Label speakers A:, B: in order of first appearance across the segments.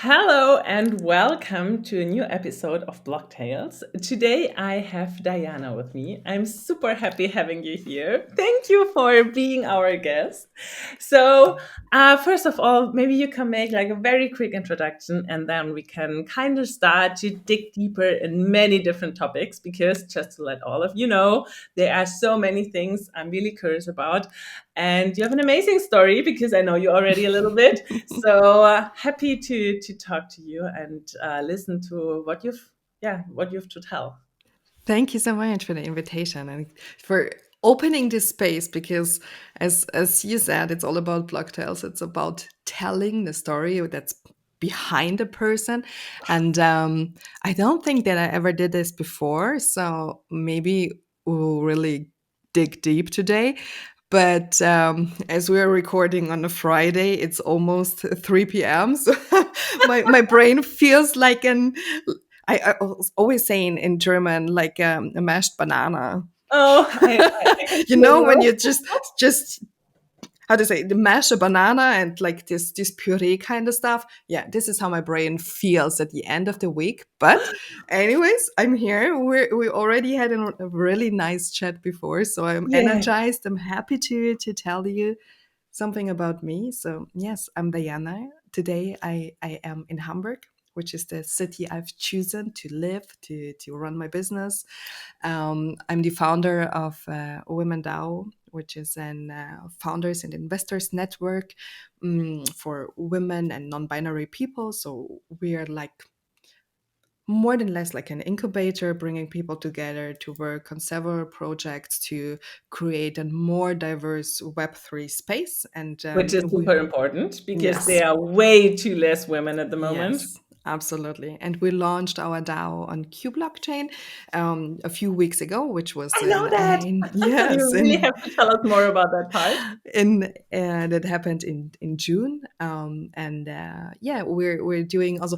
A: Hello and welcome to a new episode of Blocktales. Today I have Dajana with me. I'm super happy having you here. Thank you for being our guest. So, first of all, maybe you can make like a very quick introduction and then we can kind of start to dig deeper in many different topics because just to let all of you know, there are so many things I'm really curious about. And you have an amazing story because I know you already a little bit. So happy to talk to you and listen to what you've to tell.
B: Thank you so much for the invitation and for opening this space because as you said, it's all about Blocktales. It's about telling the story that's behind a person. And I don't think that I ever did this before. So maybe we'll really dig deep today. But as we're recording on a Friday, it's almost 3 p.m. So my brain feels like I was always saying in German, like a mashed banana.
A: Oh, I can
B: You
A: feel
B: know, when
A: you.
B: you just how to say, the mash a banana and like this puree kind of stuff. Yeah, this is how my brain feels at the end of the week. But anyways, I'm here. We already had a really nice chat before, so I'm
A: Yeah.
B: energized. I'm happy to tell you something about me. So yes, I'm Dajana. Today I am in Hamburg, which is the city I've chosen to live, to run my business. I'm the founder of Women DAO, which is an founders and investors network for women and non-binary people. So we are like more than less like an incubator, bringing people together to work on several projects to create a more diverse Web3 space. And
A: Which is super important because
B: yes,
A: there are way too less women at the moment.
B: yes, absolutely. And we launched our DAO on Q Blockchain a few weeks ago, which was
A: I know that.
B: yes,
A: You really have to tell us more about that part.
B: that happened in June. Yeah, we're doing also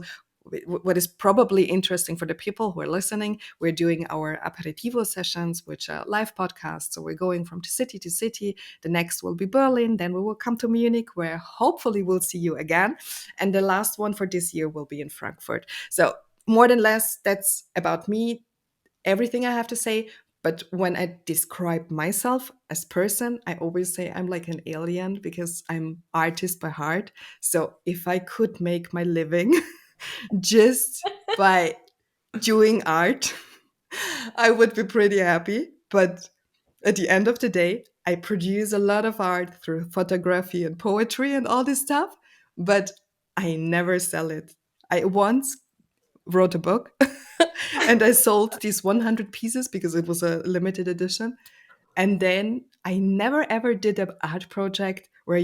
B: what is probably interesting for the people who are listening. We're doing our aperitivo sessions, which are live podcasts. So we're going from city to city. The next will be Berlin. Then we will come to Munich, where hopefully we'll see you again. And the last one for this year will be in Frankfurt. So more than less, that's about me, everything I have to say. But when I describe myself as person, I always say I'm like an alien because I'm artist by heart. So if I could make my living just by doing art, I would be pretty happy. But at the end of the day, I produce a lot of art through photography and poetry and all this stuff, but I never sell it. I once wrote a book and I sold these 100 pieces because it was a limited edition. And then I never ever did an art project where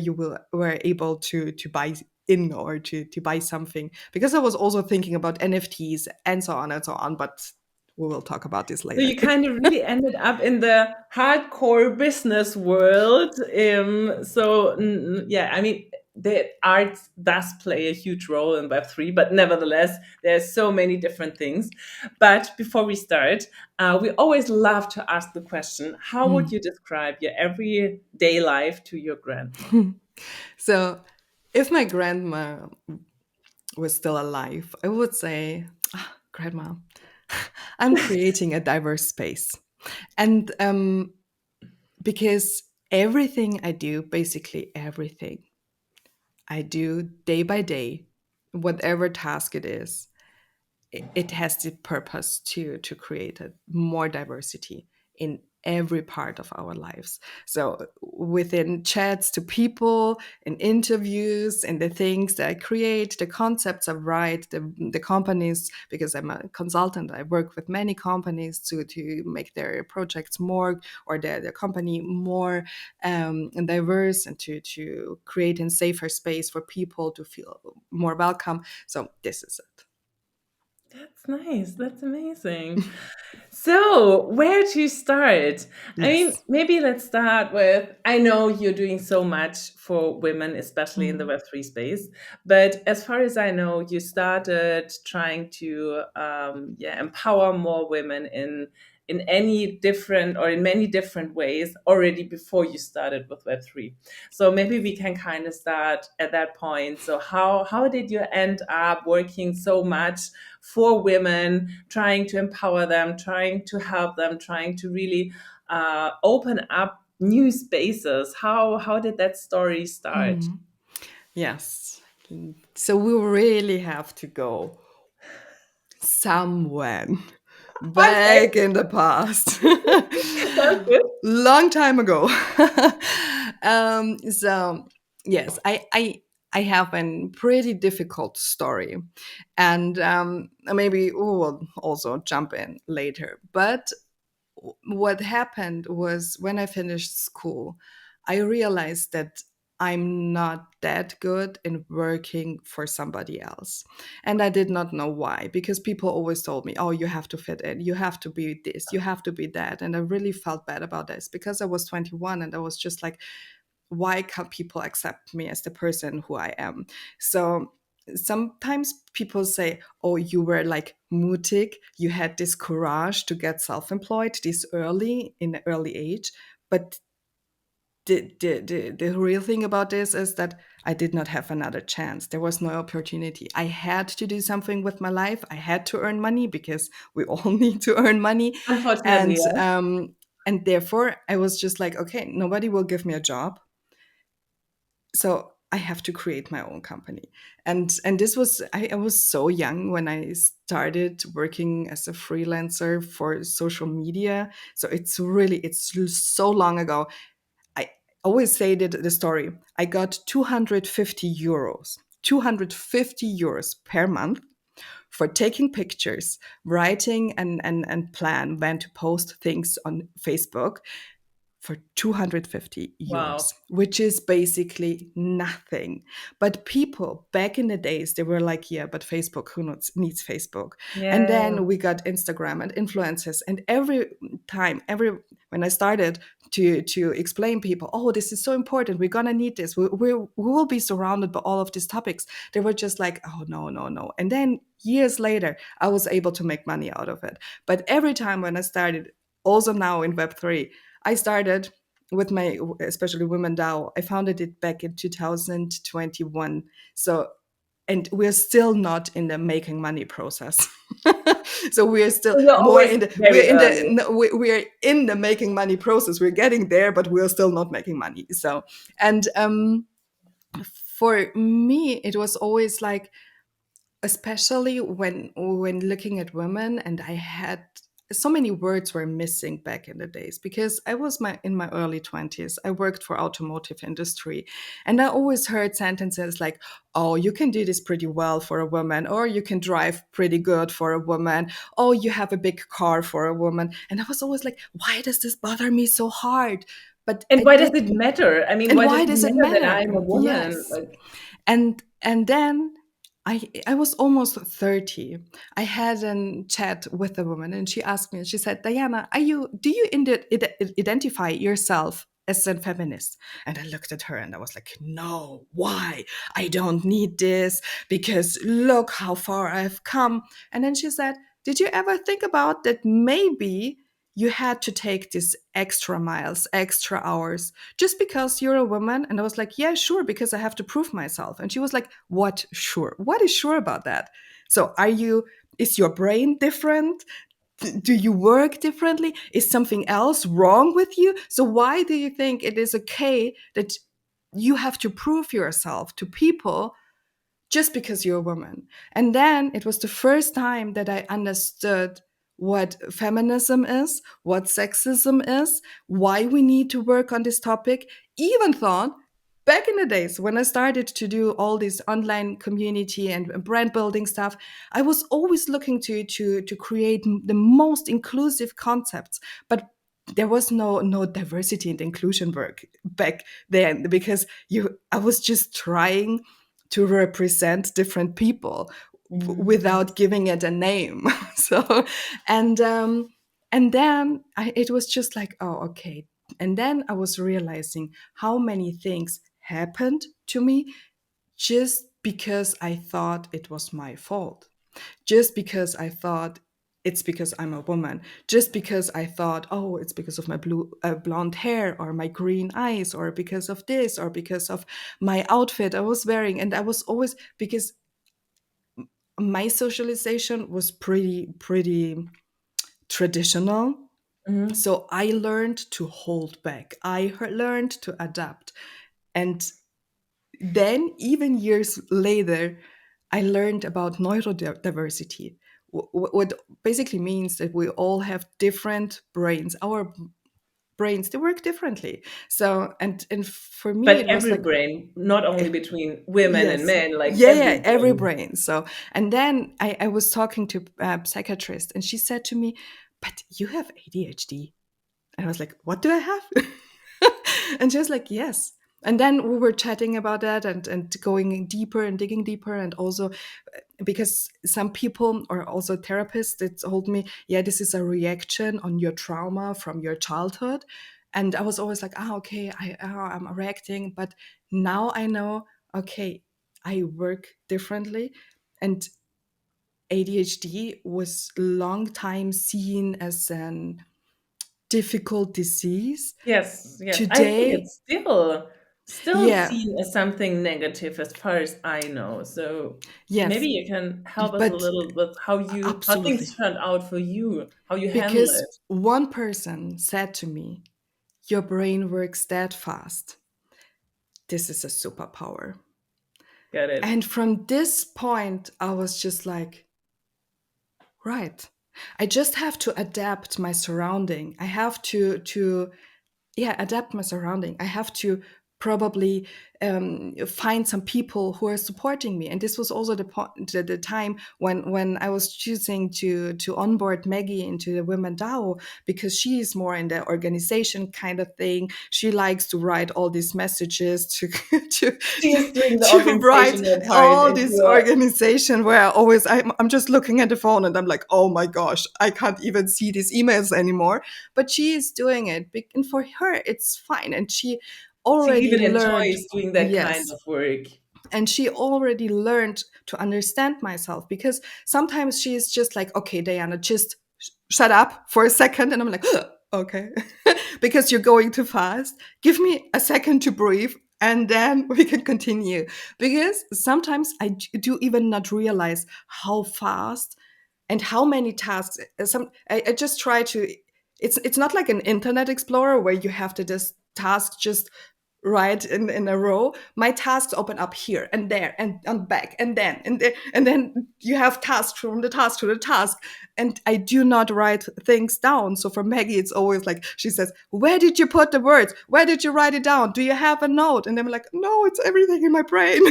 B: were able to buy in or to buy something because I was also thinking about NFTs and so on and so on. But we will talk about this
A: So
B: later.
A: you kind of really ended up in the hardcore business world. Yeah, I mean, the art does play a huge role in Web3, but nevertheless, there's so many different things. But before we start, we always love to ask the question, how would you describe your everyday life to your grandma?
B: So if my grandma was still alive, I would say, Grandma, I'm creating a diverse space. And because everything I do, basically everything I do day by day, whatever task it is, it has the purpose to create a more diversity in every part of our lives. So within chats to people, in interviews, and the things that I create, the concepts I write, the companies, because I'm a consultant, I work with many companies to make their projects more or their company more diverse and to create a safer space for people to feel more welcome. So this is it.
A: That's nice. That's amazing. So, where to start? I mean,
B: Yes.
A: maybe let's start with I know you're doing so much for women, especially in the
B: Mm.
A: Web3 space. But as far as I know, you started trying to empower more women in in any different or in many different ways already before you started with Web3. So maybe we can kind of start at that point. So how did you end up working so much for women, trying to empower them, trying to help them, trying to really open up new spaces? How did that story start?
B: Yes. So we really have to go somewhere
A: Okay,
B: back in the past.
A: sounds good.
B: Long time ago. So yes, I have a pretty difficult story, and maybe we will also jump in later. But what happened was when I finished school, I realized that I'm not that good in working for somebody else. And I did not know why, because people always told me, oh, you have to fit in, you have to be this, you have to be that. And I really felt bad about this because I was 21 and I was just like, why can't people accept me as the person who I am? So sometimes people say, oh, you were like mutig, you had this courage to get self-employed this early in the early age. But the real thing about this is that I did not have another chance. There was no opportunity. I had to do something with my life. I had to earn money because we all need to earn money.
A: Unfortunately,
B: And
A: yes.
B: therefore I was just like, okay, nobody will give me a job, so I have to create my own company. And this was, I was so young when I started working as a freelancer for social media. So it's so long ago. I always say that the story. I got 250 euros per month for taking pictures, writing and plan when to post things on Facebook for 250
A: Wow.
B: euros, which is basically nothing. But people back in the days, they were like, yeah, but Facebook, who needs Facebook? And
A: Yeah.
B: then we got Instagram and influencers. And every time, when I started to explain people, oh, this is so important, we're gonna need this, we will be surrounded by all of these topics, they were just like, oh, no, no, no. And then years later, I was able to make money out of it. But every time when I started, also now in Web3, I started with my, especially Women DAO. I founded it back in 2021. So, and we're still not in the making money process. So we're still
A: So you're
B: more
A: always
B: in the, we're
A: very
B: in the,
A: early.
B: no, we're in the making money process. We're getting there, but we're still not making money. So, and for me, it was always like, especially when looking at women, and I had so many words were missing back in the days because I was in my early 20s. I worked for automotive industry, and I always heard sentences like, oh, you can do this pretty well for a woman, or you can drive pretty good for a woman, oh, you have a big car for a woman. And I was always like, why does this bother me so hard? But
A: And
B: I
A: why does
B: did.
A: it matter? I mean,
B: And
A: why does
B: why
A: it
B: does it
A: matter that
B: matter?
A: I'm a woman?
B: Yes.
A: Like,
B: And then I was almost 30. I had a chat with a woman, and she asked me, she said, Diana, do you identify yourself as a feminist? And I looked at her and I was like, no, why? I don't need this, because look how far I've come. And then she said, did you ever think about that maybe you had to take these extra miles, extra hours, just because you're a woman? And I was like, yeah, sure, because I have to prove myself. And she was like, what sure? What is sure about that? So is your brain different? Do you work differently? Is something else wrong with you? So why do you think it is okay that you have to prove yourself to people just because you're a woman? And then it was the first time that I understood what feminism is, what sexism is, why we need to work on this topic. Even thought back in the days when I started to do all this online community and brand building stuff, I was always looking to create the most inclusive concepts, but there was no diversity and inclusion work back then, because I was just trying to represent different people
A: mhm.
B: without giving it a name. So, and then it was just like, oh, okay. And then I was realizing how many things happened to me just because I thought it was my fault, just because I thought it's because I'm a woman. Just because I thought, oh, it's because of my blonde hair or my green eyes or because of this or because of my outfit I was wearing. And I was always, because my socialization was pretty traditional.
A: Mhm.
B: So I learned to hold back. I learned to adapt. And then, even years later, I learned about neurodiversity. What basically means that we all have different brains. Our brains, they work differently. So, and for me,
A: But
B: it was
A: every
B: like,
A: brain, not only
B: eh,
A: between women and
B: yes,
A: men, like
B: yeah,
A: every
B: yeah, every
A: brain.
B: brain. So, and then I was talking to a psychiatrist, and she said to me, "But you have ADHD." And I was like, "What do I have?" And she was like, "Yes." And then we were chatting about that, and going deeper and digging deeper. And also, because some people, or also therapists, that told me, yeah, this is a reaction on your trauma from your childhood. And I was always like, okay, I'm reacting. But now I know, okay, I work differently. And ADHD was long time seen as an difficult disease.
A: Yes, yes. I think
B: Today,
A: it's still
B: yeah,
A: seen as something negative as far as I know. So maybe
B: yes,
A: you can help us a
B: but
A: little with how things
B: absolutely.
A: turned out for you, how you handle
B: Because
A: it.
B: one person said to me, your brain works that fast. This is a superpower.
A: Get it?
B: And from this point, I was just like, right. I just have to adapt my surrounding. I have to yeah, adapt my surrounding. I have to probably find some people who are supporting me. And this was also the time when I was choosing to onboard Maggie into the Women DAO, because she is more in the organization kind of thing. She likes to write all these messages to
A: She is doing the
B: to write
A: organizational part,
B: all
A: and
B: this
A: you're
B: organization, where I'm just looking at the phone and I'm like, oh my gosh, I can't even see these emails anymore. But she is doing it, and for her it's fine. And she
A: she
B: already
A: even
B: learned,
A: enjoys doing that kind
B: yes,
A: of work.
B: and she already learned to understand myself, because sometimes she is just like, okay, Diana, just shut up for a second. And I'm like, okay, because you're going too fast. Give me a second to breathe, and then we can continue. Because sometimes I do even not realize how fast and how many tasks. I just try to. It's not like an internet explorer where you have to just task just right in a row. My tasks open up here and there and back and then and there, and then you have tasks from the task to the task. And I do not write things down. So for Maggie, it's always like, she says, where did you put the words? Where did you write it down? Do you have a note? And I'm like, no, it's everything in my brain.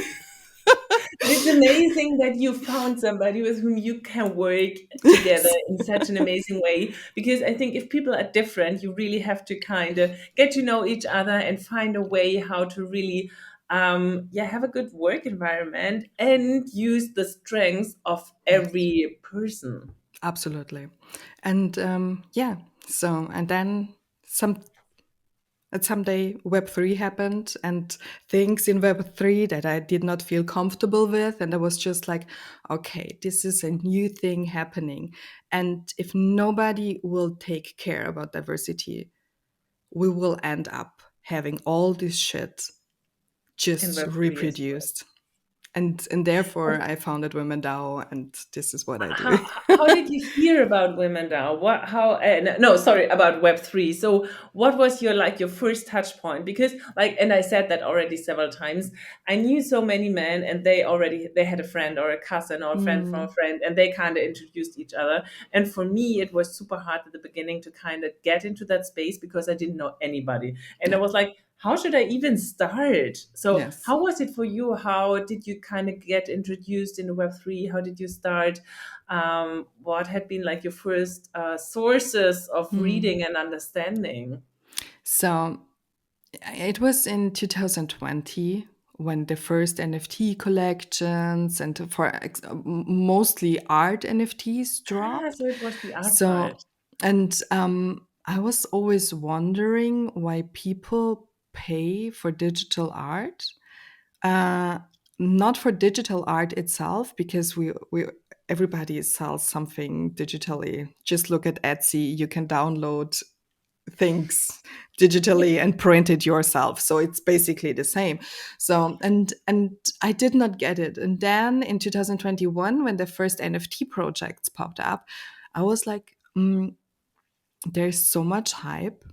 A: But it's amazing that you found somebody with whom you can work together
B: Yes,
A: in such an amazing way. Because I think if people are different, you really have to kind of get to know each other and find a way how to really, yeah, have a good work environment and use the strengths of
B: yes,
A: every person.
B: absolutely. And yeah, so, and then some and someday Web3 happened, and things in Web3 that I did not feel comfortable with. And I was just like, okay, this is a new thing happening. And if nobody will take care about diversity, we will end up having all this shit
A: In
B: just
A: Web3 as well.
B: reproduced. And therefore I founded Women DAO, and this is what I do.
A: How did you hear about Women Now? What how no, sorry, about Web3. So what was your first touch point? Because like, and I said that already several times. I knew so many men, and they had a friend or a cousin or a friend from a
B: Mm,
A: friend, and they kind of introduced each other. And for me, it was super hard at the beginning to kind of get into that space because I didn't know anybody. And I
B: yeah.
A: was like, how should I even start? So
B: Yes.
A: how was it for you? How did you kind of get introduced into Web3? How did you start? What had been like your first sources of
B: Mm.
A: reading and understanding?
B: So it was in 2020 when the first NFT collections and mostly art NFTs
A: Ah,
B: dropped.
A: so it was the art
B: So,
A: part.
B: and I was always wondering why people pay for digital art. Uh, Not for digital art itself, because we everybody sells something digitally. Just look at Etsy. You can download things digitally and print it yourself, so it's basically the same. So and I did not get it. And then in 2021, when the first NFT projects popped up, I was like, there's so much hype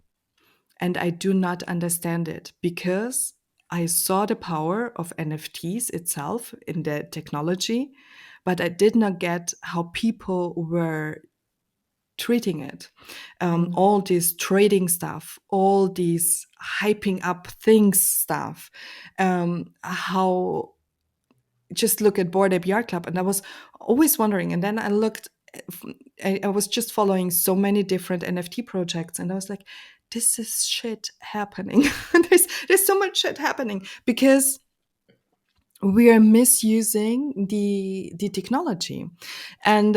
B: and I do not understand it, because I saw the power of NFTs itself in the technology, but I did not get how people were treating it.
A: Mm.
B: All this trading stuff, all these hyping up things stuff, how just look at Bored Ape Yacht Club. And I was always wondering. And then I looked, I was just following so many different NFT projects, and I was like, this is shit happening. There's so much shit happening because we are misusing the technology. And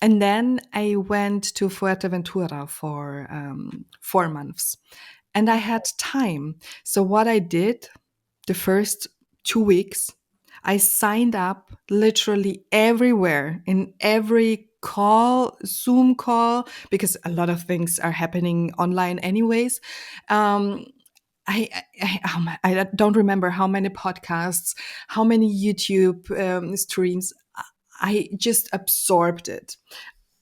B: and then I went to Fuerteventura for 4 months, and I had time. So what I did the first 2 weeks, I signed up literally everywhere, in every call, Zoom call, because a lot of things are happening online anyways. Um, I don't remember how many podcasts, how many YouTube streams. I just absorbed it.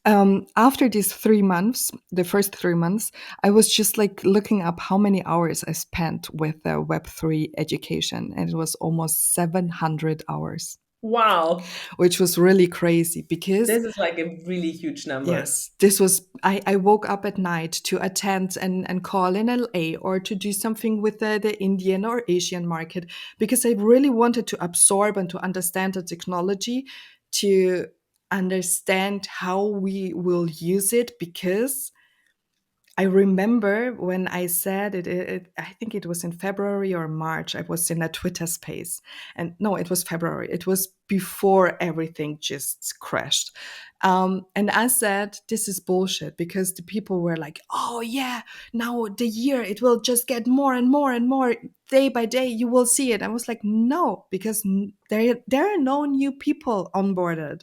B: After these 3 months, the first 3 months, I was just like looking up how many hours I spent with Web3 education, and it was almost 700 hours,
A: Wow.
B: which was really crazy because
A: This is like a really huge number.
B: yes, this was, I woke up at night to attend and call in LA, or to do something with the Indian or Asian market, because I really wanted to absorb and to understand the technology, to understand how we will use it. Because I remember when I said I think it was in February or March, I was in a Twitter space. And no, it was February. It was before everything just crashed. And I said, this is bullshit, because the people were like, oh, yeah, now the year, it will just get more and more and more. Day by day, you will see it. I was like, no, because there are no new people onboarded.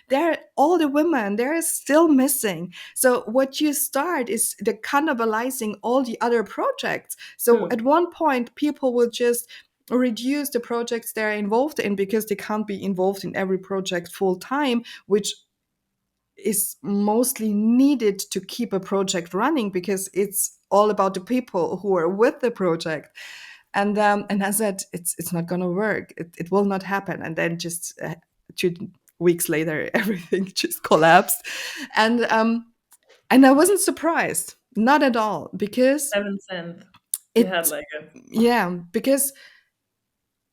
B: There, all the women, they're still missing. So what you start is the cannibalizing all the other projects. So
A: True.
B: at one point, people will just reduce the projects they're involved in, because they can't be involved in every project full time, which is mostly needed to keep a project running, because it's all about the people who are with the project. And I said, it's not gonna work. It will not happen. And then just 2 weeks later, everything just collapsed. And I wasn't surprised, not at all, because
A: 7 cents. You had
B: it,
A: like a
B: yeah, because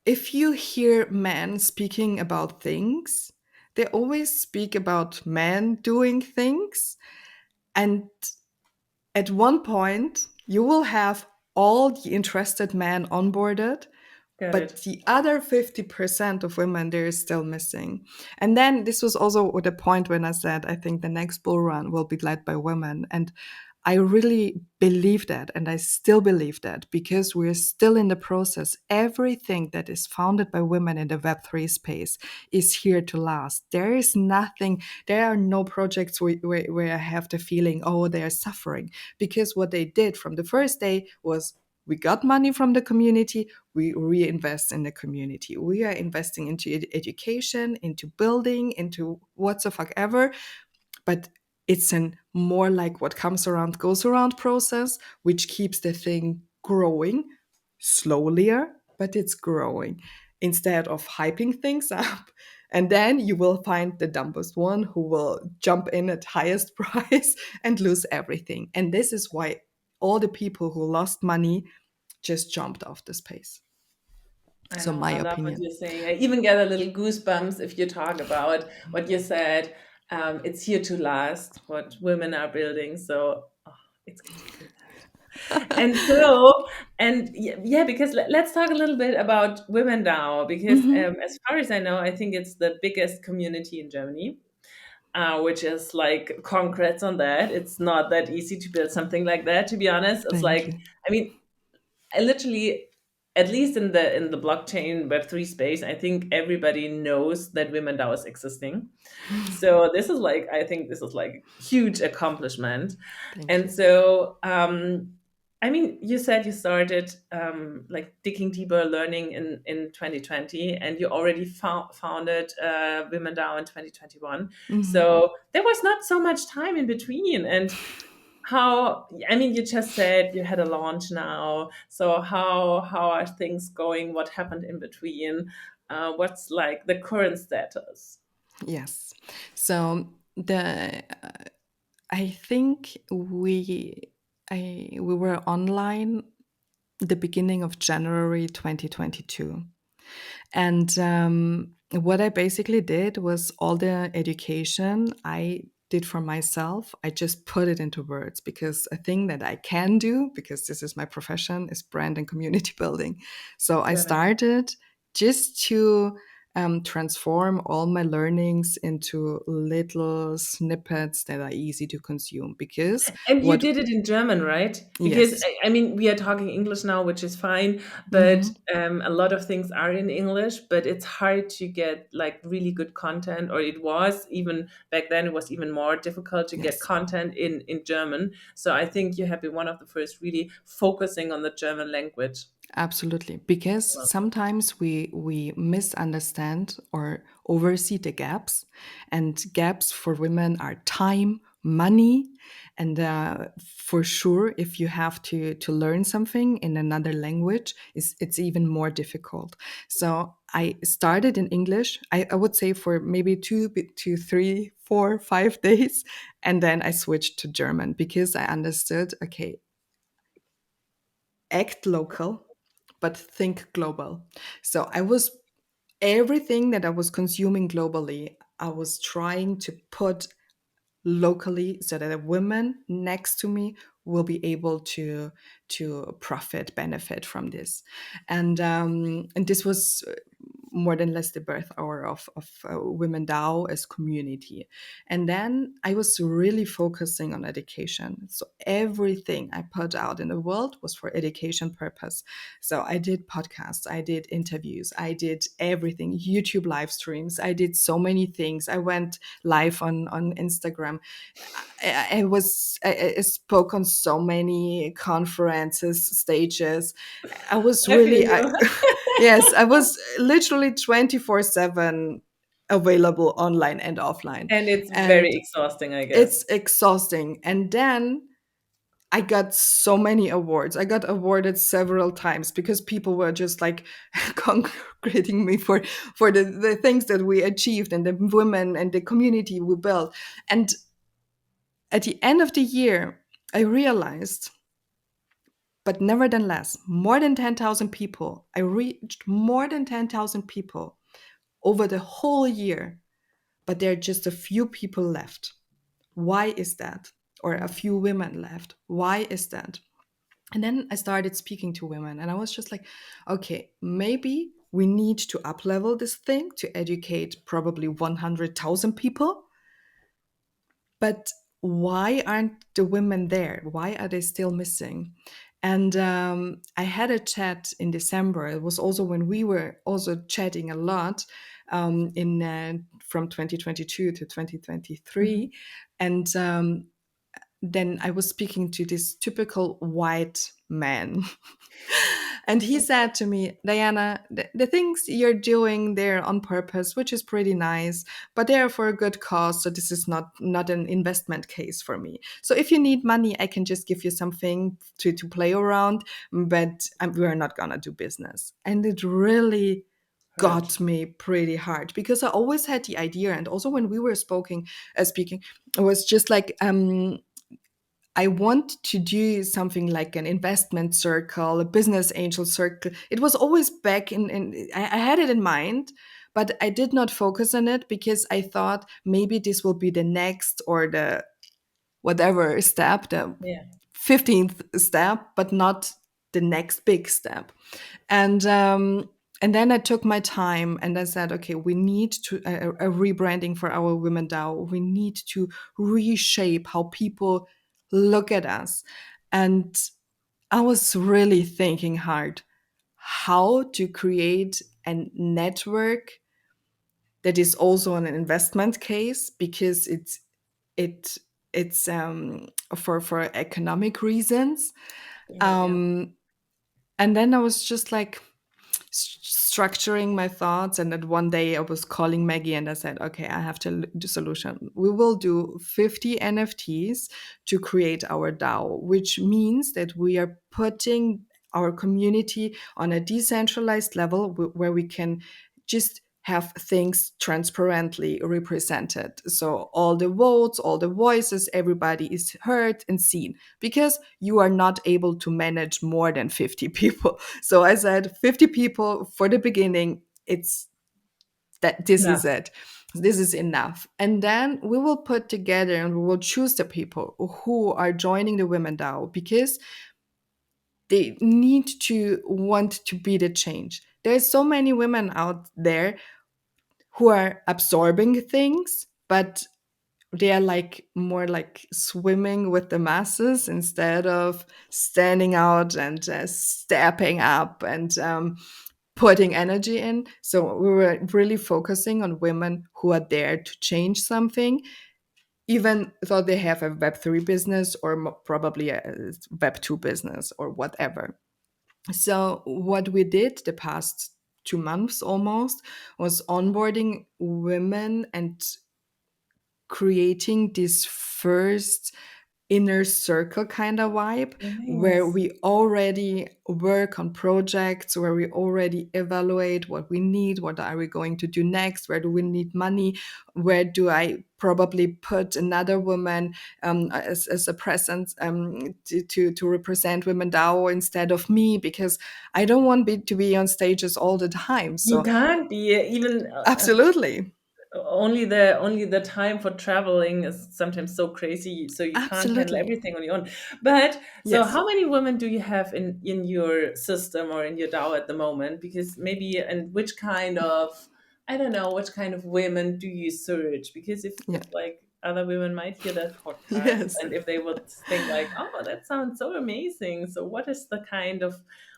B: if you hear men speaking about things, they always speak about men doing things. And at one point, you will have all the interested men onboarded,
A: got
B: but
A: it.
B: the other 50% of women, they're still missing. And then this was also the point when I said, I think the next bull run will be led by women. And I really believe that, and I still believe that, because we're still in the process. Everything that is founded by women in the Web3 space is here to last. There is nothing, there are no projects where I have the feeling, oh, they are suffering, because what they did from the first day was, we got money from the community, we reinvest in the community. We are investing into education, into building, into what's the fuck ever. But it's an more like what comes around goes around process, which keeps the thing growing slowlier, but it's growing, instead of hyping things up. And then you will find the dumbest one who will jump in at highest price and lose everything. And this is why all the people who lost money just jumped off the space.
A: I
B: So
A: know.
B: my
A: I love what
B: opinion.
A: you're saying. I even get a little goosebumps if you talk about what you said. It's here to last, what women are building. So oh, it's good to hear that. And so, and yeah, because let's talk a little bit about women now, because
B: Hmm.
A: as far as I know, I think it's the biggest community in Germany, which is like congrats on that. It's not that easy to build something like that, to be honest. It's
B: Thank
A: like,
B: you.
A: I mean, I literally at least in the blockchain Web3 space, I think everybody knows that women DAO is existing. So this is like, I think this is like huge accomplishment.
B: Thank
A: And
B: you.
A: so, I mean, you said you started like digging deeper, learning in 2020, and you already founded Women DAO in 2021.
B: Mhm.
A: So there was not so much time in between. And how, I mean, you just said you had a launch now. So how are things going? What happened in between? What's like the current status?
B: Yes. So the I think we were online the beginning of January 2022. And what I basically did was all the education I did for myself, I just put it into words, because a thing that I can do, because this is my profession, is brand and community building. So I
A: Got it.
B: started just to transform all my learnings into little snippets that are easy to consume. Because
A: And you
B: what,
A: did it in German, right? Because
B: yes.
A: I mean, we are talking English now, which is fine, but
B: Mhm.
A: a lot of things are in English, but it's hard to get like really good content, or it was even back then, it was even more difficult to get
B: Yes.
A: content in German. So I think you have been one of the first really focusing on the German language.
B: Absolutely, because
A: Well,
B: sometimes we misunderstand or oversee the gaps, and gaps for women are time, money, and for sure, if you have to learn something in another language, it's even more difficult. So I started in English. I would say for maybe 2, 3, 4, 5 days, and then I switched to German because I understood. Okay, act local, but think global. So I was everything that I was consuming globally, I was trying to put locally so that a woman next to me will be able to profit benefit from this. And this was more than less the birth hour of Women DAO as community. And then I was really focusing on education. So everything I put out in the world was for education purpose. So I did podcasts, I did interviews, I did everything, YouTube live streams, I did so many things. I went live on Instagram. I spoke on so many conferences, stages. I was
A: I feel
B: really
A: you.
B: yes, I was literally 24/7 available online and offline.
A: And it's very
B: And
A: exhausting, I guess.
B: it's exhausting. And then I got so many awards. I got awarded several times because people were just like congratulating me for the things that we achieved and the women and the community we built. And at the end of the year, I realized, but nevertheless, more than 10,000 people, I reached more than 10,000 people over the whole year, but there are just a few people left. Why is that? Or a few women left. Why is that? And then I started speaking to women, and I was just like, okay, maybe we need to uplevel this thing to educate probably 100,000 people. But why aren't the women there? Why are they still missing? And I had a chat in December. It was also when we were also chatting a lot in from 2022 to 2023,
A: Mhm.
B: and then I was speaking to this typical white man. And he said to me, Diana, the things you're doing there on purpose, which is pretty nice, but they're for a good cause. So this is not an investment case for me. So if you need money, I can just give you something to play around, but we're not going to do business. And it really
A: Hurt.
B: got me pretty hard because I always had the idea. And also when we were speaking, it was just like, I want to do something like an investment circle, a business angel circle. It was always back in I had it in mind, but I did not focus on it because I thought maybe this will be the next or the whatever step, the
A: Yeah.
B: 15th step, but not the next big step. And and then I took my time and I said, okay, we need to a rebranding for our Women DAO. We need to reshape how people look at us. And I was really thinking hard. how to create a network that is also an investment case, because it it's for economic reasons.
A: Yeah, yeah.
B: um and then I was just like structuring my thoughts, and then one day I was calling Maggie and I said, okay, I have to do solution. We will do 50 NFTs to create our DAO, which means that we are putting our community on a decentralized level where we can just have things transparently represented. So all the votes, all the voices, everybody is heard and seen, because you are not able to manage more than 50 people. So I said 50 people for the beginning. It's that this is
A: Enough.
B: it. This is enough. And then we will put together and we will choose the people who are joining the Women DAO, because they need to want to be the change. There's so many women out there who are absorbing things, but they are like more like swimming with the masses instead of standing out and stepping up and putting energy in. So we were really focusing on women who are there to change something, even though they have a Web3 business or probably a Web2 business or whatever. So what we did the past 2 months almost was onboarding women and creating this first inner circle kind of vibe, where
A: Nice.
B: we already work on projects, where we already evaluate what we need, what are we going to do next, where do we need money, where do I probably put another woman as a presence to represent Women DAO instead of me, because I don't want to be on stages all the time.
A: You
B: So
A: can't be even
B: absolutely,
A: only the time for traveling is sometimes so crazy, so you can't handle
B: absolutely,
A: everything on your own. But so
B: yes,
A: how many women do you have in your system or in your DAO at the moment? Because maybe, and which kind of, I don't know, which kind of women do you search? Because if
B: yeah,
A: like other women might hear that podcast,
B: yes.
A: and if they would think like, oh, that sounds so amazing, so what is the kind of,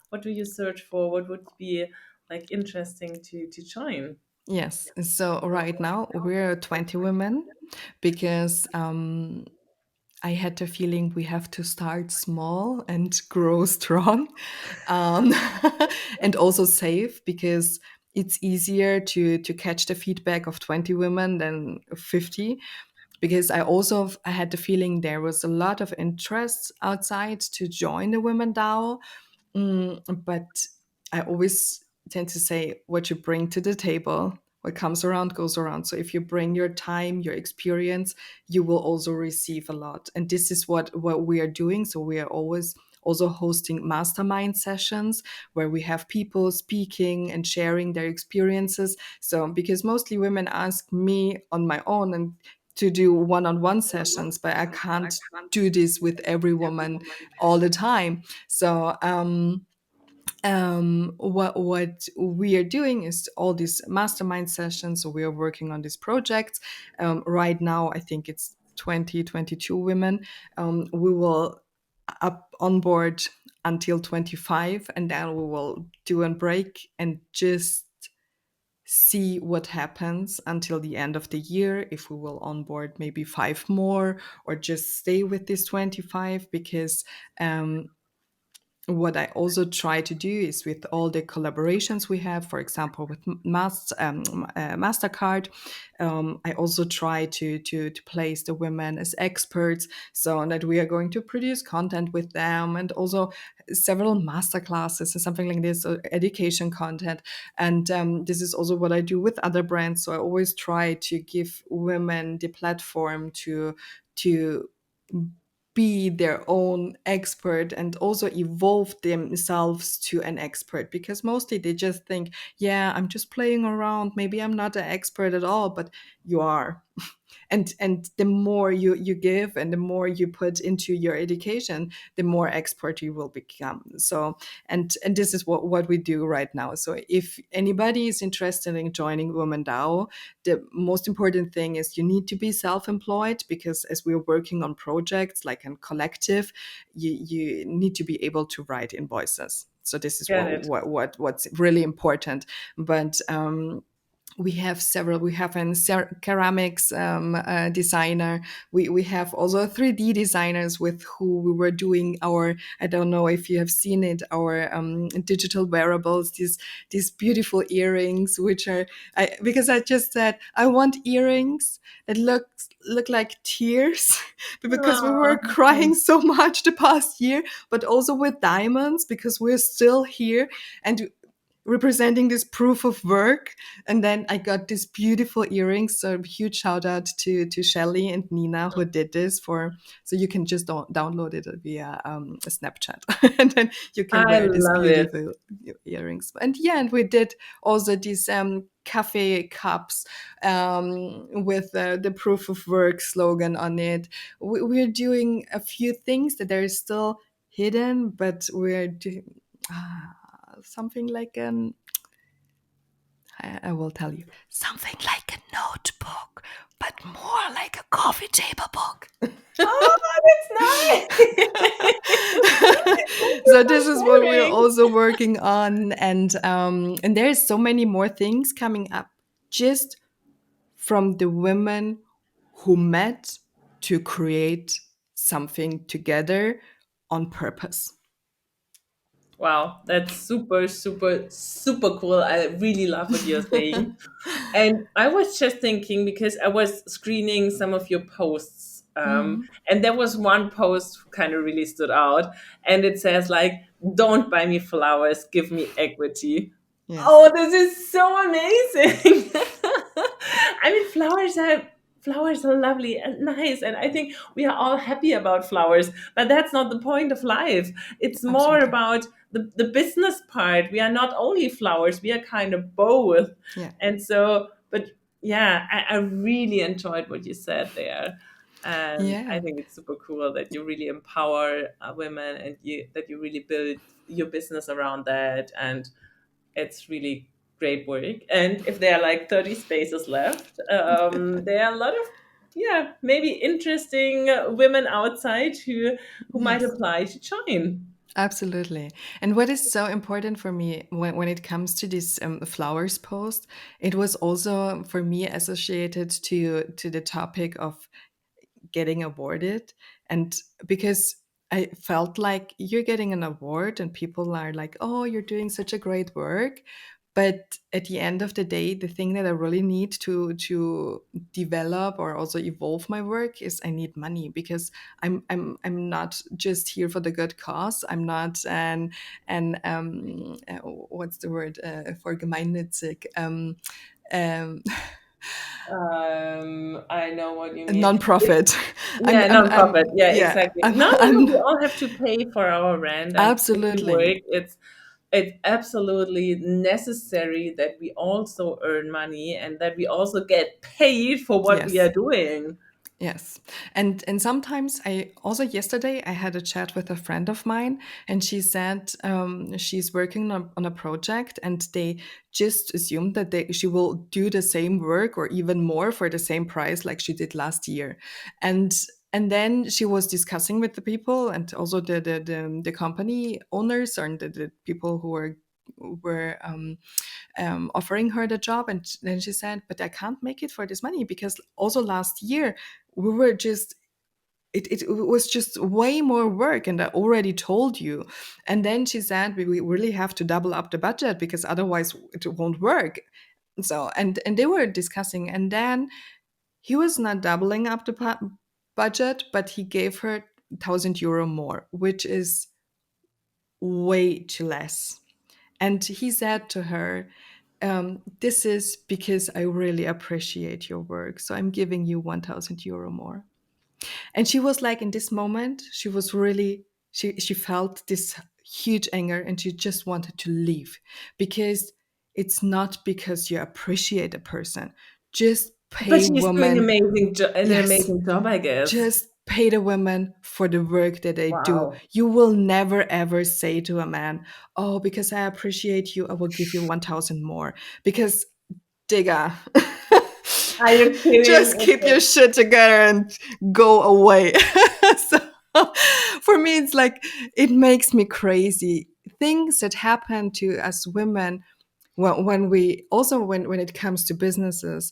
A: what do you search for, what would be like interesting to join?
B: Yes. So right now we're 20 women, because I had the feeling we have to start small and grow strong, um, and also safe, because it's easier to catch the feedback of 20 women than 50. Because I had the feeling there was a lot of interest outside to join the Women DAO. But I always tend to say what you bring to the table, what comes around goes around. So if you bring your time, your experience, you will also receive a lot. And this is what we are doing. So we are always also hosting mastermind sessions where we have people speaking and sharing their experiences. So because mostly women ask me on my own and to do one-on-one sessions, but I can't do this with every woman all the time. So what we are doing is all these mastermind sessions. So we are working on these projects. Right now, I think it's 22 women. We will up on board until 25, and then we will do a break and just see what happens until the end of the year, if we will onboard maybe five more or just stay with this 25. Because what I also try to do is, with all the collaborations we have, for example, with Mastercard, I also try to place the women as experts, so that we are going to produce content with them, and also several master classes or something like this, or education content. And this is also what I do with other brands. So I always try to give women the platform to be their own expert and also evolve themselves to an expert, because mostly they just think, yeah, I'm just playing around, maybe I'm not an expert at all, but you are. And the more you give and the more you put into your education, the more expert you will become. So and this is what we do right now. So if anybody is interested in joining Women DAO, the most important thing is you need to be self-employed, because as we're working on projects like a collective, you need to be able to write invoices. So this is
A: Get it.
B: what's really important. But we have several. We have a ceramics designer. We have also 3D designers with who we were doing our, I don't know if you have seen it, our digital wearables, these beautiful earrings, which are, because I just said I want earrings that look like tears because we were
A: Oh,
B: crying so much the past year, but also with diamonds because we're still here and representing this proof of work. And then I got these beautiful earrings. So huge shout out to Shelly and Nina who did this for. So you can just download it via a Snapchat, and then you can
A: I
B: wear these
A: love it.
B: beautiful earrings. And yeah, and we did also these cafe cups with the proof of work slogan on it. We're doing a few things that are still hidden, but we're doing something like I will tell you, something like a notebook, but more like a coffee table book.
A: Oh, that's nice. Thank you
B: So
A: for
B: this is what we are
A: sharing.
B: also working on, and there's so many more things coming up, just from the women who met to create something together on purpose.
A: Wow, that's super, super, super cool. I really love what you're saying. And I was just thinking because I was screening some of your posts,
B: Mhm.
A: and there was one post kind of really stood out, and it says like, "Don't buy me flowers, give me equity."
B: Yes.
A: Oh, this is so amazing! I mean, flowers are lovely and nice, and I think we are all happy about flowers. But that's not the point of life. It's more
B: Absolutely.
A: about the business part. We are not only flowers; we are kind of both.
B: Yeah.
A: And so, but yeah, I really enjoyed what you said there. And I
B: Yeah.
A: think it's super cool that you really empower women, and that you really build your business around that. And it's really great work. And if there are like 30 spaces left, there are a lot of, yeah, maybe interesting women outside who might
B: Yes.
A: apply to join.
B: Absolutely. And what is so important for me when it comes to this flowers post, it was also for me associated to the topic of getting awarded. And because I felt like you're getting an award and people are like, oh, you're doing such a great work. But at the end of the day, the thing that I really need to develop or also evolve my work is I need money, because I'm not just here for the good cause. I'm not what's the word for gemeinnützig, um,
A: I know what you
B: a
A: mean.
B: non-profit.
A: Yeah, nonprofit. Yeah,
B: Yeah,
A: exactly. No, no, no.
B: I'm
A: We all have to pay for our rent, and if we
B: absolutely.
A: work, it's absolutely necessary that we also earn money and that we also get paid for what we are
B: Yes.
A: doing.
B: Yes. And sometimes I also, yesterday I had a chat with a friend of mine, and she said she's working on a project, and they just assumed that she will do the same work or even more for the same price like she did last year. And and then she was discussing with the people and also the company owners and the people who were offering her the job. And then she said, but I can't make it for this money, because also last year we were just it was just way more work, and I already told you. And then she said, we really have to double up the budget because otherwise it won't work. So and they were discussing, and then he was not doubling up the budget, but he gave her 1,000 euro more, which is way too less. And he said to her, this is because I really appreciate your work. So I'm giving you 1,000 euro more. And she was like, in this moment, she was really, she felt this huge anger, and she just wanted to leave, because it's not because you appreciate a person, just pay
A: But she's doing
B: women.
A: an
B: Yes,
A: amazing job, I guess.
B: just pay the women for the work that they do.
A: Wow.
B: You will never ever say to a man, "Oh, because I appreciate you, I will give you 1,000 more." Because, digga,
A: Are you kidding?
B: just keep your shit together and go away. So for me, it's like, it makes me crazy. Things that happen to us women, when we also, when it comes to businesses,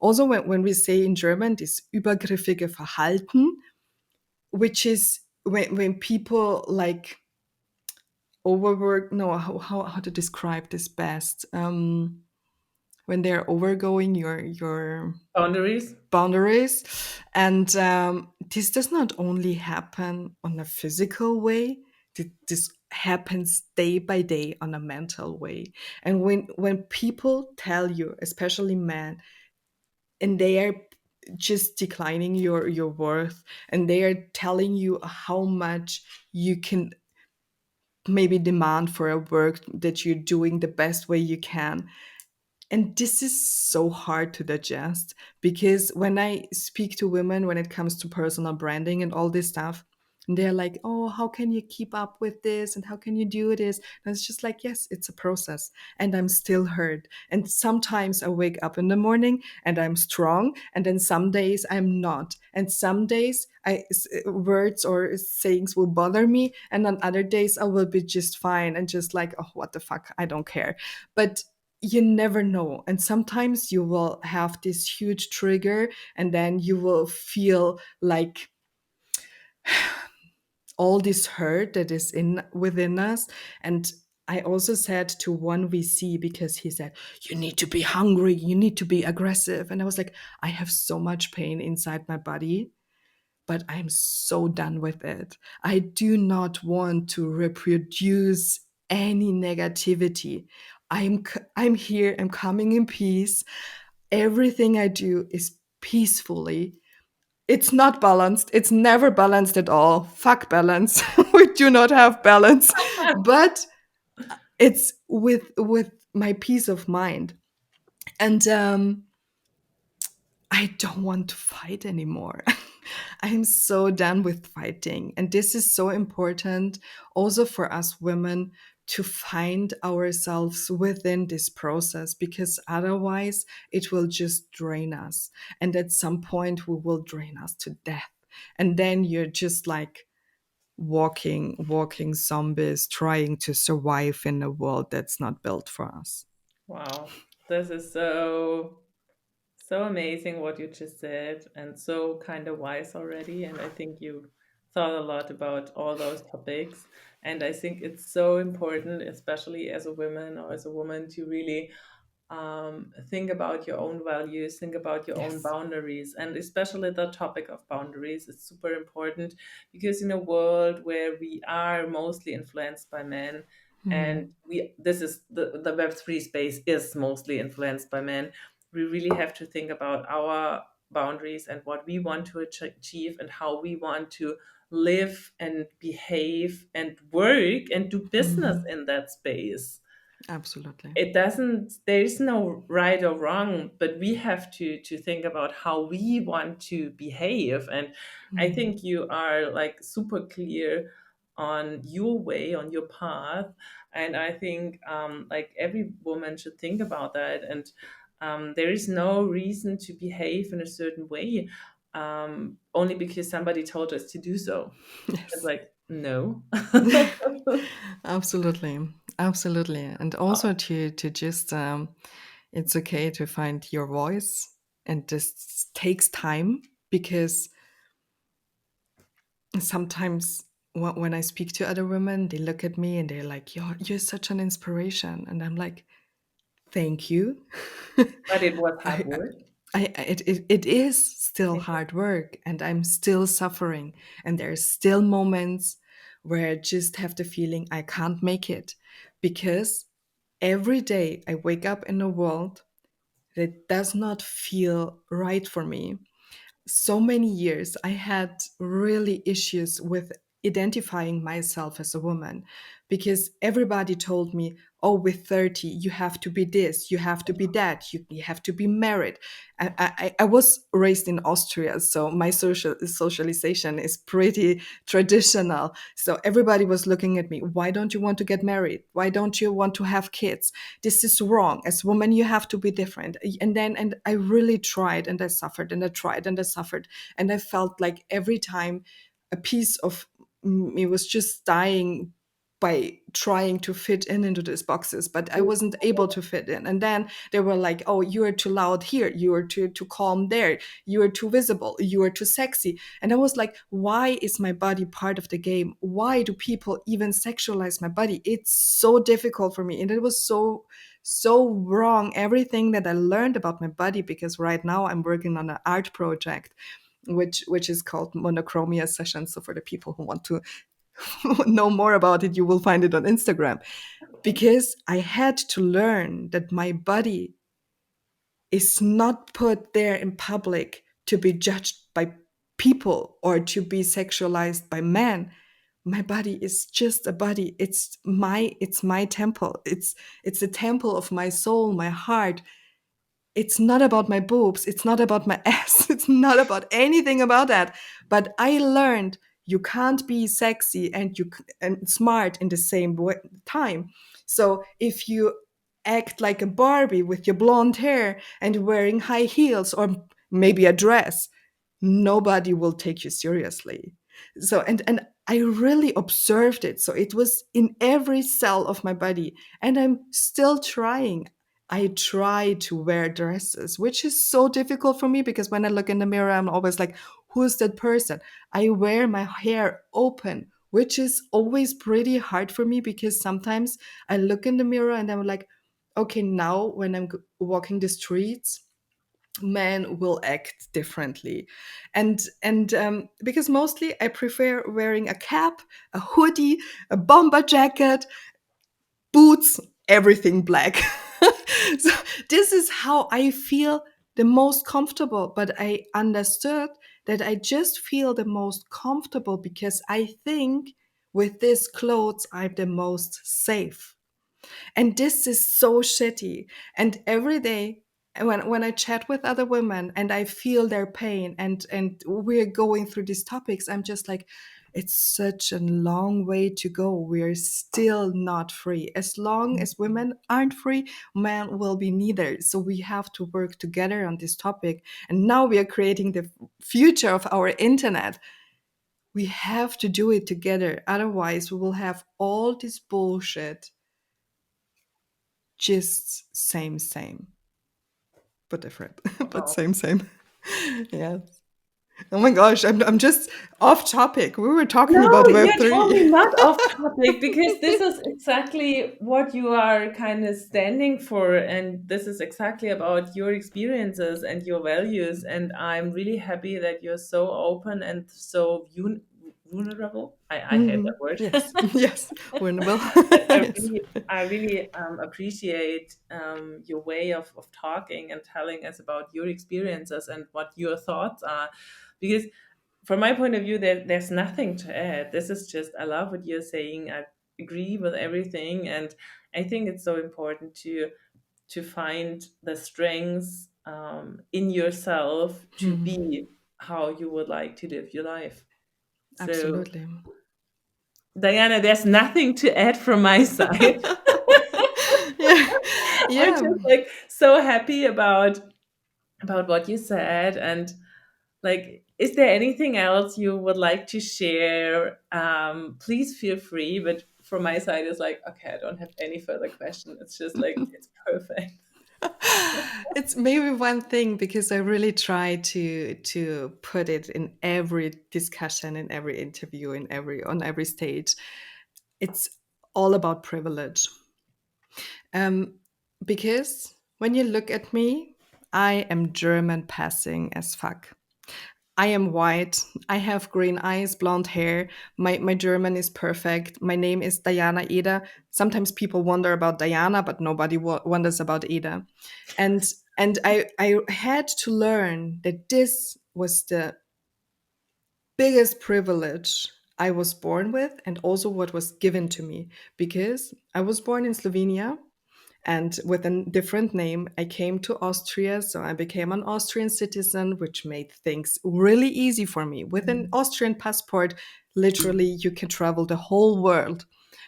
B: also when we say in German, this übergriffige Verhalten, which is when people like overwork, no, how to describe this best, when they're overgoing your
A: Boundaries?
B: boundaries. And this does not only happen on a physical way, this happens day by day on a mental way. And when people tell you, especially men, and they are just declining your worth, and they are telling you how much you can maybe demand for a work that you're doing the best way you can. And this is so hard to digest, because when I speak to women when it comes to personal branding and all this stuff, they're like, "Oh, how can you keep up with this? And how can you do this?" And it's just like, yes, it's a process. And I'm still hurt. And sometimes I wake up in the morning and I'm strong. And then some days I'm not. And some days words or sayings will bother me. And on other days I will be just fine and just like, "Oh, what the fuck? I don't care." But you never know. And sometimes you will have this huge trigger, and then you will feel like all this hurt that is in within us. And I also said to one VC, because he said, "You need to be hungry, you need to be aggressive." And I was like, I have so much pain inside my body, but I'm so done with it. I do not want to reproduce any negativity. I'm here, I'm coming in peace. Everything I do is peacefully. It's not balanced. It's never balanced at all. Fuck balance. We do not have balance. But it's with my peace of mind. And I don't want to fight anymore. I'm so done with fighting. And this is so important also for us women, to find ourselves within this process, because otherwise it will just drain us. And at some point, we will drain us to death. And then you're just like walking zombies trying to survive in a world that's not built for us.
A: Wow. This is so amazing what you just said, and so kind of wise already. And I think you thought a lot about all those topics. And I think it's so important, especially as a woman or as a woman, to really think about your own values, think about your own
B: Yes.
A: boundaries, and especially the topic of boundaries is super important, because in a world where we are mostly influenced by men, and
B: Hmm.
A: we this is the Web3 space is mostly influenced by men, we really have to think about our boundaries and what we want to achieve and how we want to live and behave and work and do business
B: Hmm.
A: in that space.
B: Absolutely.
A: It doesn't, there is no right or wrong, but we have to think about how we want to behave. And I
B: Hmm.
A: think you are like super clear on your way, on your path. And I think like every woman should think about that. And there is no reason to behave in a certain way only because somebody told us to do so. It's
B: Yes.
A: like no.
B: Absolutely, absolutely. And also to just it's okay to find your voice, and this takes time, because sometimes when I speak to other women, they look at me and they're like, you're such an inspiration." And I'm like, "Thank you."
A: But it was hard
B: I,
A: work.
B: it is still hard work, and I'm still suffering, and there's still moments where I just have the feeling I can't make it, because every day I wake up in a world that does not feel right for me. So many years I had really issues with identifying myself as a woman, because everybody told me, oh, with 30 you have to be this, you have to be that, you have to be married. I was raised in Austria, so my socialization is pretty traditional. So everybody was looking at me, why don't you want to get married, why don't you want to have kids, this is wrong, as women you have to be different. And I really tried, and I suffered, and I tried, and I suffered, and I felt like every time a piece of me was just dying by trying to fit in into these boxes, but I wasn't able to fit in. And then they were like, oh, you are too loud here, you are too calm there, you are too visible, you are too sexy. And I was like, why is my body part of the game? Why do people even sexualize my body? It's so difficult for me, and it was so wrong, everything that I learned about my body, because right now I'm working on an art project which is called monochromia sessions. So for the people who want to know more about it, you will find it on Instagram. Because I had to learn that my body is not put there in public to be judged by people or to be sexualized by men. My body is just a body. It's my temple. It's the temple of my soul, my heart. It's not about my boobs, it's not about my ass, it's not about anything about that. But I learned you can't be sexy and smart in the same time. So if you act like a Barbie with your blonde hair and wearing high heels or maybe a dress, nobody will take you seriously. So and I really observed it. So it was in every cell of my body, and I'm still trying. I try to wear dresses, which is so difficult for me, because when I look in the mirror, I'm always like, who's that person? I wear my hair open, which is always pretty hard for me, because sometimes I look in the mirror and I'm like, okay, now when I'm walking the streets, men will act differently. And because mostly I prefer wearing a cap, a hoodie, a bomber jacket, boots, everything black. So this is how I feel the most comfortable. But I understood that I just feel the most comfortable because I think with these clothes I'm the most safe. And this is so shitty. And every day when I chat with other women and I feel their pain, and we're going through these topics, I'm just like, it's such a long way to go. We're still not free. As long as women aren't free, men will be neither. So we have to work together on this topic. And now we are creating the future of our internet. We have to do it together. Otherwise, we will have all this bullshit, just same, but different, but
A: Wow.
B: same. Yes. Oh my gosh, I'm just off topic. We were talking
A: No,
B: about Web
A: you're
B: three.
A: totally not off topic because this is exactly what you are kind of standing for. And this is exactly about your experiences and your values. And I'm really happy that you're so open and so vulnerable. I hate that word.
B: Yes, yes, winnable.
A: But
B: Yes.
A: I really appreciate your way of talking and telling us about your experiences and what your thoughts are. Because from my point of view, there's nothing to add. This is just, I love what you're saying. I agree with everything. And I think it's so important to find the strengths in yourself to be how you would like to live your life. So,
B: Absolutely.
A: Diana, there's nothing to add from my side.
B: Yeah,
A: I'm
B: yeah.
A: just like so happy about what you said. And like, is there anything else you would like to share? Please feel free. But from my side, it's like, okay, I don't have any further question. It's just like, it's perfect.
B: It's maybe one thing, because I really try to put it in every discussion, in every interview, in every on every stage. It's all about privilege. Um, because when you look at me, I am German passing as fuck. I am white. I have green eyes, blonde hair. My German is perfect. My name is Dajana Eder. Sometimes people wonder about Diana, but nobody wonders about Eder. And I had to learn that this was the biggest privilege I was born with and also what was given to me, because I was born in Slovenia and with a different name. I came to Austria, so I became an Austrian citizen, which made things really easy for me. With an
A: Mm.
B: Austrian passport, literally you can travel the whole world.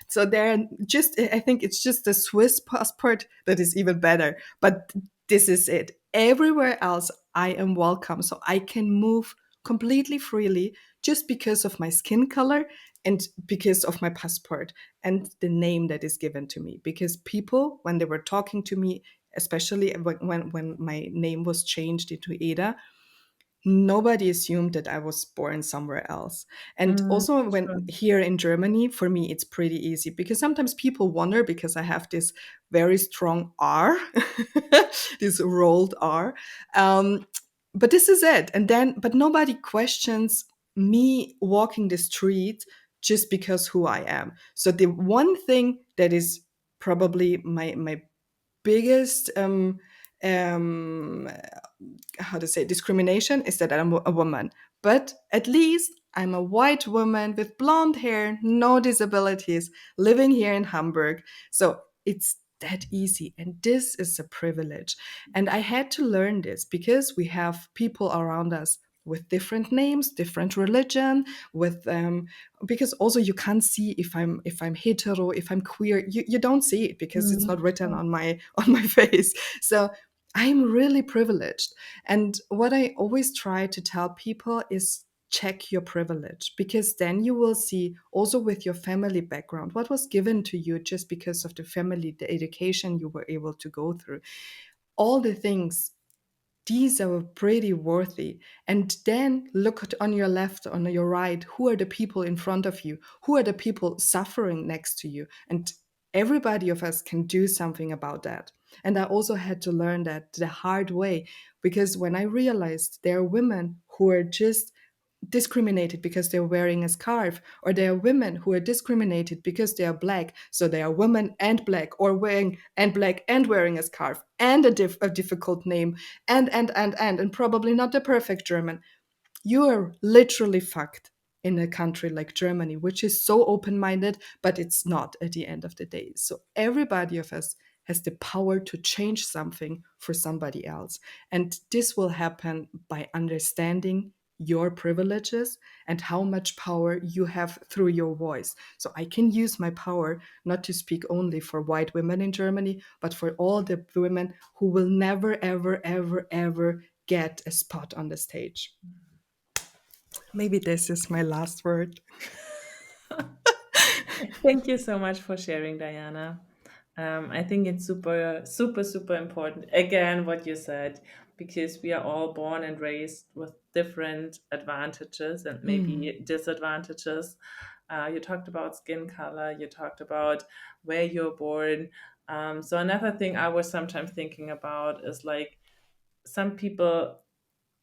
B: So they're just, I think it's just the Swiss passport that is even better. But this is it. Everywhere else, I am welcome. So I can move completely freely just because of my skin color and because of my passport and the name that is given to me. Because people, when they were talking to me, especially when my name was changed into Eda, nobody assumed that I was born somewhere else. And
A: Mm,
B: also, when
A: sure.
B: here in Germany, for me, it's pretty easy because sometimes people wonder because I have this very strong R, this rolled R. Um, but this is it. And then, but nobody questions me walking the street just because who I am. So the one thing that is probably my biggest um, how to say discrimination is that I'm a woman. But at least I'm a white woman with blonde hair, no disabilities, living here in Hamburg. So it's that easy. And this is a privilege. And I had to learn this because we have people around us with different names, different religion, with because also you can't see if I'm hetero, if I'm queer. You don't see it because it's
A: Mm,
B: not written
A: sure.
B: on my on my face. So I'm really privileged. And what I always try to tell people is check your privilege, because then you will see also with your family background what was given to you just because of the family, the education you were able to go through, all the things, these are pretty worthy. And then look on your left, on your right, who are the people in front of you? Who are the people suffering next to you? And everybody of us can do something about that. And I also had to learn that the hard way, because when I realized there are women who are just discriminated because they're wearing a scarf, or there are women who are discriminated because they are black, so they are women and black, or wearing and black and wearing a scarf and a difficult name, and probably not the perfect German. You are literally fucked in a country like Germany, which is so open minded, but it's not at the end of the day. So everybody of us has the power to change something for somebody else. And this will happen by understanding your privileges and how much power you have through your voice. So I can use my power not to speak only for white women in Germany, but for all the women who will never, ever, ever, ever get a spot on the stage. Maybe this is my last word.
A: Thank you so much for sharing, Diana. I think it's super, super, super important. Again, what you said, because we are all born and raised with different advantages and
B: Mm,
A: maybe disadvantages. You talked about skin color, you talked about where you're born. So, another thing I was sometimes thinking about is like some people,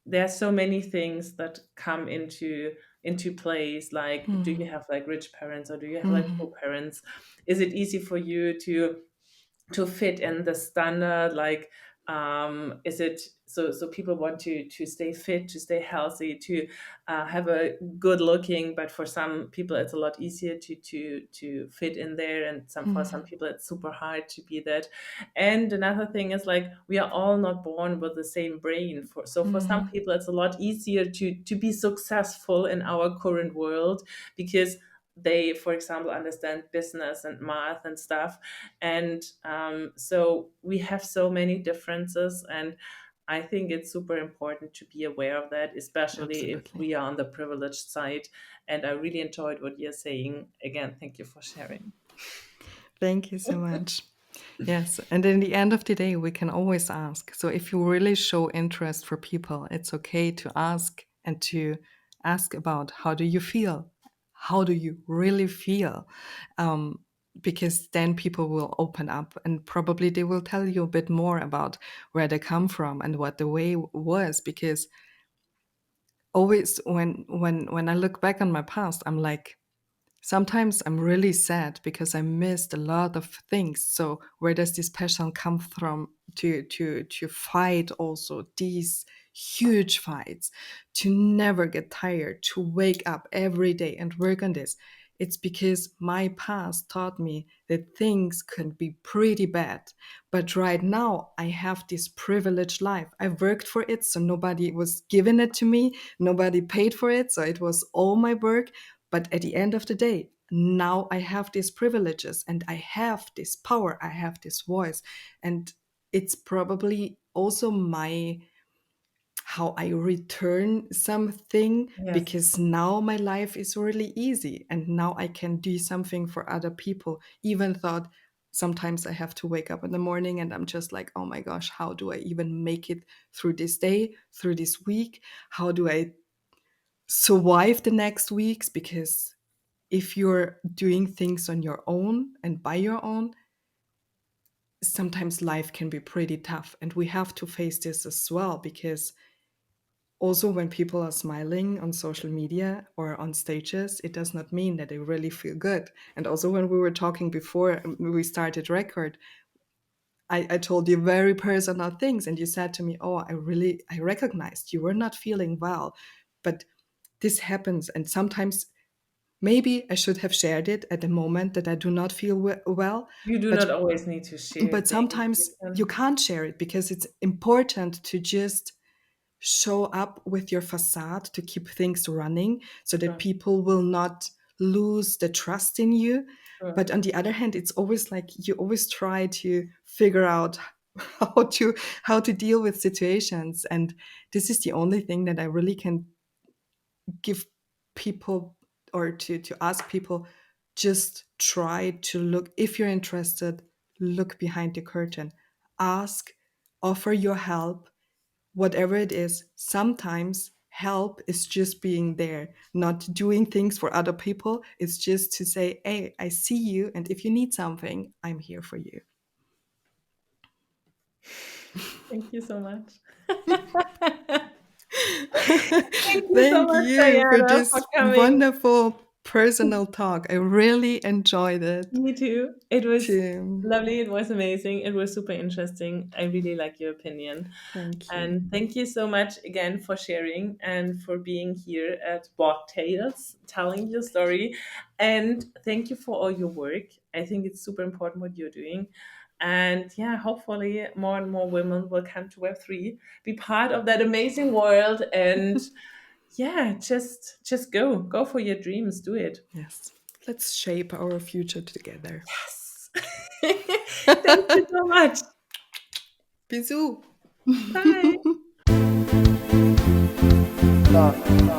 A: there are so many things that come into place, like do you
B: mm,
A: have like rich parents or do you have like
B: mm,
A: poor parents? Is it easy for you to fit in the standard, like is it so people want to stay fit, to stay healthy, to have a good looking, but for some people it's a lot easier to fit in there, and for some
B: mm,
A: people it's super hard to be that. And another thing is like we are all not born with the same brain. For some
B: mm,
A: people it's a lot easier to be successful in our current world because they, for example, understand business and math and stuff. And so we have so many differences, and I think it's super important to be aware of that, especially if
B: absolutely.
A: we are on the privileged side. And I really enjoyed what you're saying. Again, thank you for sharing.
B: Thank you so much. Yes, and in the end of the day, we can always ask. So if you really show interest for people, it's okay to ask and to ask about how do you feel? How do you really feel? Um, because then people will open up and probably they will tell you a bit more about where they come from and what the way was. Because always when I look back on my past, I'm like, sometimes I'm really sad because I missed a lot of things. So where does this passion come from to fight also these huge fights, to never get tired, to wake up every day and work on this, it's because my past taught me that things can be pretty bad. But right now, I have this privileged life. I worked for it, so nobody was giving it to me, nobody paid for it, so it was all my work. But at the end of the day, now I have these privileges and I have this power, I have this voice. And it's probably also my how I return something,
A: Yes.
B: because now my life is really easy and now I can do something for other people. Even thought sometimes I have to wake up in the morning and I'm just like, oh my gosh, how do I even make it through this day, through this week? How do I survive the next weeks? Because if you're doing things on your own and by your own, sometimes life can be pretty tough. And we have to face this as well, because also when people are smiling on social media or on stages, it does not mean that they really feel good. And also when we were talking before we started record, I told you very personal things and you said to me, oh, I recognized you were not feeling well. But this happens, and sometimes maybe I should have shared it at the moment that I do not feel well,
A: You do
B: but
A: not always need to share things. You
B: sometimes you
A: can,
B: can't share it because it's important to just show up with your facade to keep things running so that
A: sure,
B: people will not lose the trust in you.
A: sure.
B: But on the other hand, it's always like you always try to figure out how to how to deal with situations, and this is the only thing that I really can give people, or to ask people, just try to look, if you're interested, look behind the curtain, ask, offer your help, whatever it is. Sometimes help is just being there, not doing things for other people. It's just to say, hey, I see you, and if you need something, I'm here for you.
A: Thank you so much. Thank you so
B: Thank
A: much,
B: you for
A: Diana, for
B: this
A: coming.
B: wonderful personal talk. I really enjoyed it
A: Me too. It was
B: too.
A: lovely. It was amazing. It was super interesting. I really like your opinion.
B: Thank you.
A: And thank you so much again for sharing and for being here at Blocktales, telling your story. And thank you for all your work. I think it's super important what you're doing. And yeah, hopefully more and more women will come to Web3, be part of that amazing world, and yeah, just go for your dreams, do it.
B: Yes. Let's shape our future together.
A: Yes. Thank you so much.
B: Bisous.
A: Bye.